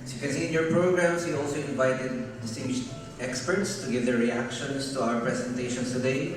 As you can see in your programs, we also invited distinguished experts to give their reactions to our presentations today.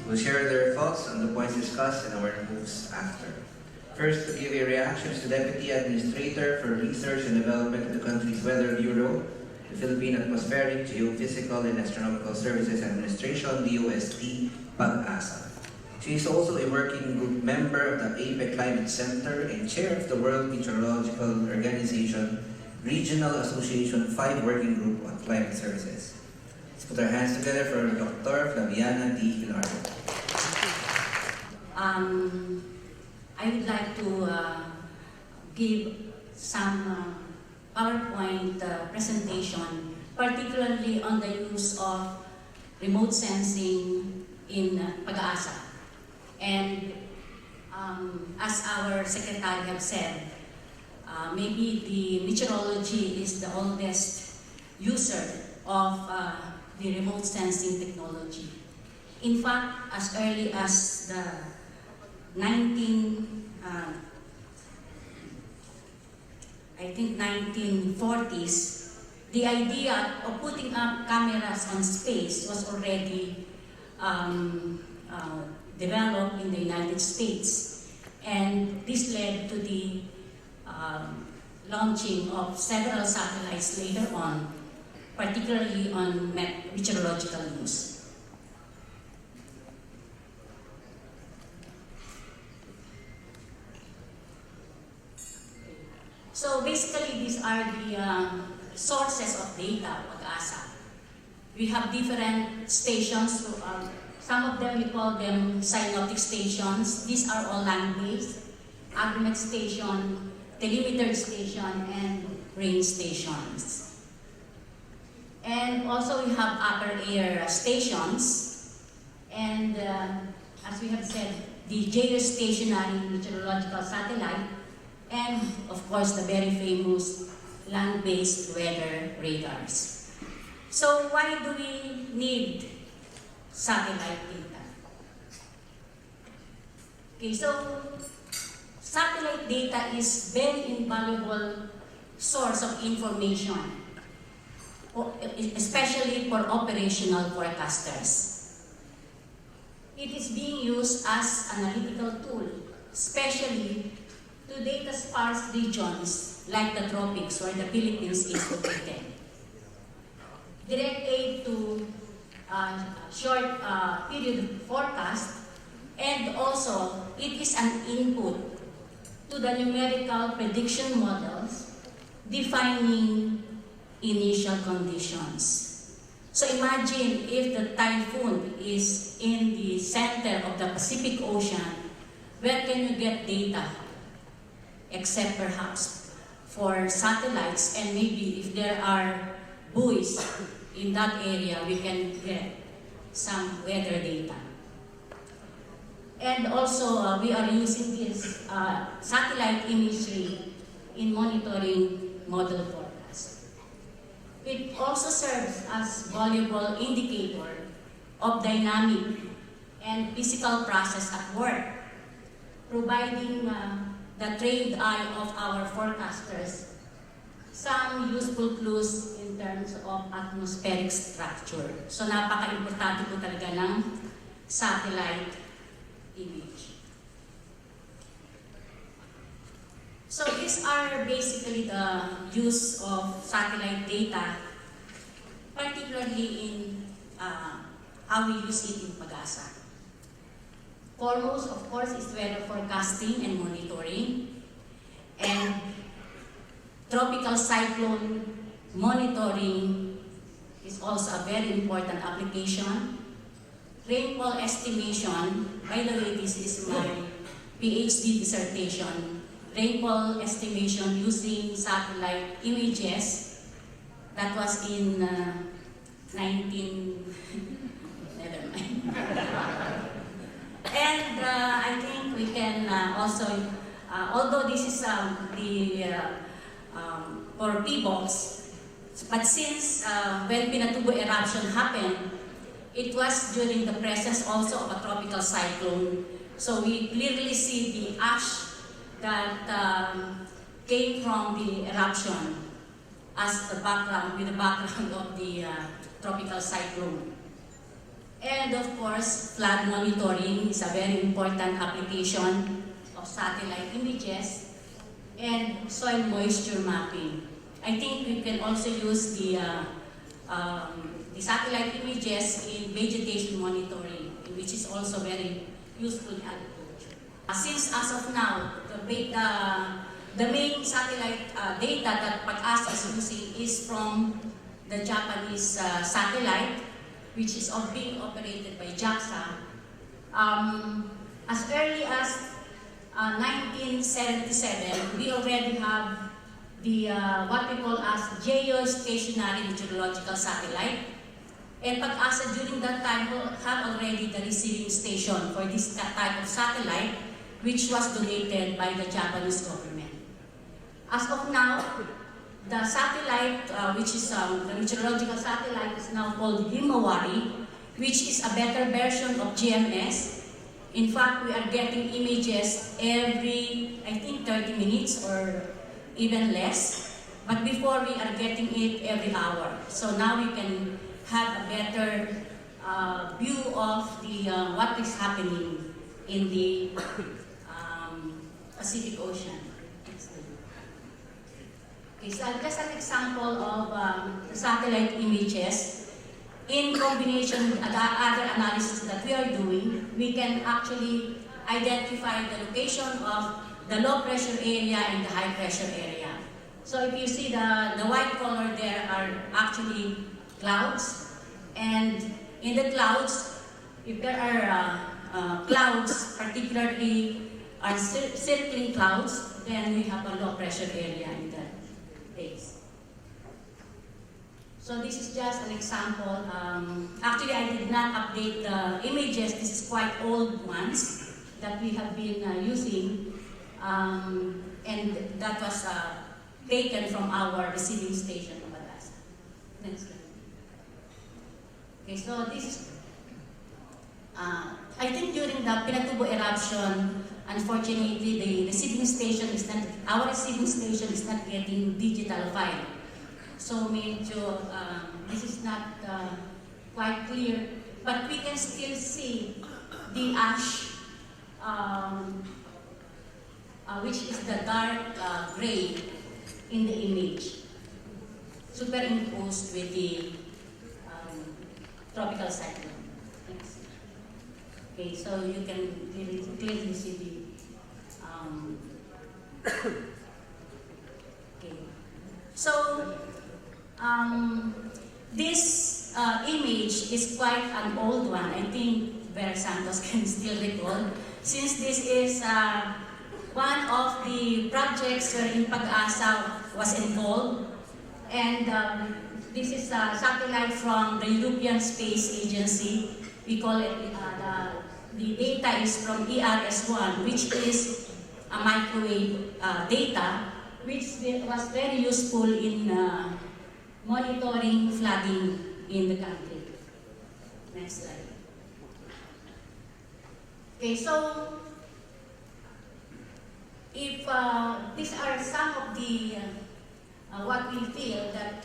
We'll share their thoughts on the points discussed and our moves after. First, to give a reaction is the Deputy Administrator for Research and Development of the country's Weather Bureau, the Philippine Atmospheric, Geophysical, and Astronomical Services Administration, DOST-PAGASA. She is also a working group member of the APEC Climate Center and chair of the World Meteorological Organization Regional Association 5 Working Group on Climate Services. Let's put our hands together for Dr. Flaviana D. Hilario. I would like to give some PowerPoint presentation, particularly on the use of remote sensing in PAGASA. And as our secretary have said, maybe the meteorology is the oldest user of the remote sensing technology. In fact, as early as the 1940s, the idea of putting up cameras on space was already developed in the United States, and this led to the launching of several satellites later on, particularly on meteorological use. So basically, these are the sources of data of PAGASA. We have different stations. Some of them, we call them synoptic stations. These are all land-based. Agreement station, telemeter station, and range stations. And also we have upper air stations. And as we have said, the geostationary meteorological satellite, and of course the very famous land-based weather radars. So why do we need satellite data? Okay, so satellite data is very invaluable source of information, especially for operational forecasters. It is being used as analytical tool, especially to data-sparse regions like the tropics where the Philippines is located. Direct aid to short period forecast, and also it is an input to the numerical prediction models defining initial conditions. So imagine if the typhoon is in the center of the Pacific Ocean, where can you get data? Except perhaps for satellites, and maybe if there are buoys in that area, we can get some weather data. And also, we are using this satellite imagery in monitoring model forecast. It also serves as valuable indicator of dynamic and physical process at work, providing the trained eye of our forecasters some useful clues in terms of atmospheric structure. So napaka-importante po talaga ng satellite image. So these are basically the use of satellite data, particularly in how we use it in PAGASA. Foremost, of course, is weather forecasting and monitoring, and tropical cyclone monitoring is also a very important application. Rainfall estimation, by the way, this is my PhD dissertation. Rainfall estimation using satellite images. That was in never mind. And I think we can also, although this is for PBOX, but since when Pinatubo eruption happened, it was during the presence also of a tropical cyclone. So we clearly see the ash that came from the eruption as the background, with the background of the tropical cyclone. And of course, flood monitoring is a very important application of satellite images, and soil moisture mapping. I think we can also use the satellite images in vegetation monitoring, which is also very useful in agriculture. Since as of now, the main satellite data that PAGASA is using is from the Japanese satellite, which is being operated by JAXA. As early as 1977, we already have the what we call as geostationary meteorological satellite. And PAGASA during that time will have already the receiving station for this type of satellite, which was donated by the Japanese government. As of now, the satellite, which is the meteorological satellite, is now called Himawari, which is a better version of GMS. In fact, we are getting images every, I think, 30 minutes or even less. But before, we are getting it every hour. So now we can have a better view of the what is happening in the Pacific Ocean. Okay, so just an example of the satellite images. In combination with the other analysis that we are doing, we can actually identify the location of the low pressure area and the high pressure area. So if you see the white color there are actually clouds, and in the clouds, if there are clouds, particularly are circling clouds, then we have a low pressure area in that place. So this is just an example. Actually, I did not update the images. This is quite old ones that we have been using, and that was taken from our receiving station in PAGASA. Next slide. Okay, so this is, I think during the Pinatubo eruption, unfortunately, the receiving station is not, our receiving station is not getting digital file. So this is not quite clear, but we can still see the ash, which is the dark gray in the image, superimposed with the tropical cyclone. Thanks. Okay, so you can clearly see the okay. So this image is quite an old one. I think Vera Santos can still recall, since this is one of the projects wherein PAGASA was involved, and this is a satellite from the European Space Agency. We call it, the data is from ERS-1, which is a microwave data, which was very useful in monitoring flooding in the country. Next slide. Okay, so if these are some of the what we feel that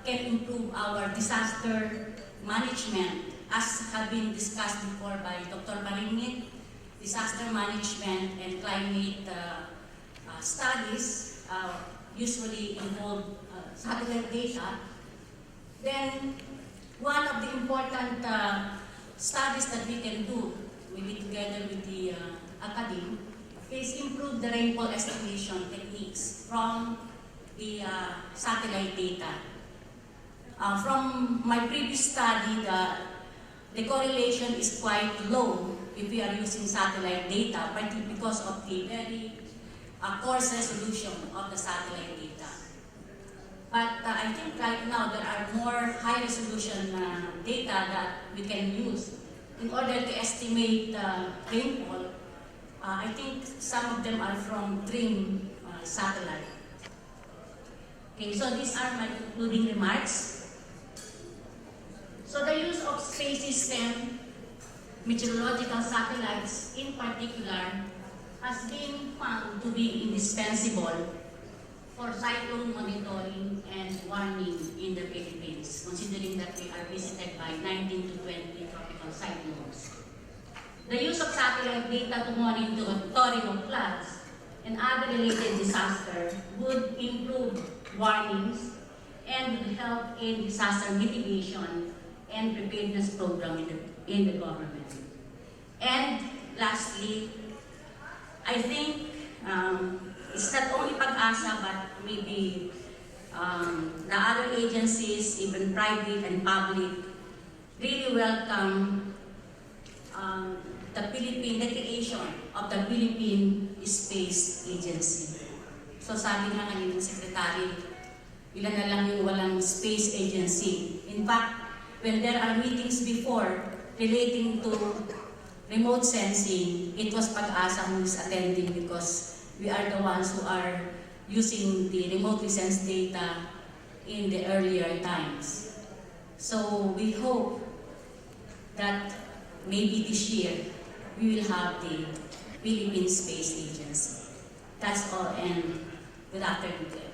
can improve our disaster management, as have been discussed before by Dr. Maringit, disaster management and climate studies usually involve satellite data. Then one of the important studies that we can do, maybe together with the academy, is improve the rainfall estimation techniques from the satellite data. From my previous study, the correlation is quite low if we are using satellite data, particularly because of the very coarse resolution of the satellite data. But I think right now there are more high resolution data that we can use in order to estimate rainfall. I think some of them are from TRIM satellite. Okay, so these are my concluding remarks. So the use of space system meteorological satellites in particular has been found to be indispensable for cyclone monitoring and warning in the Philippines, considering that we are visited by 19 to 20 tropical cyclones. The use of satellite data to monitoring of floods and other related disasters would improve warnings and would help in disaster mitigation and preparedness program in the government. And lastly, I think it's not only PAGASA, but maybe the other agencies, even private and public, really welcome the creation of the Philippine Space Agency. So sabi nga kanina ng Secretary, ilan na lang yung walang space agency. In fact, when there are meetings before relating to remote sensing, it was PAGASA who is attending because we are the ones who are using the remotely sensed data in the earlier times. So we hope that maybe this year we will have the Philippine Space Agency. That's all, and good afternoon to everyone.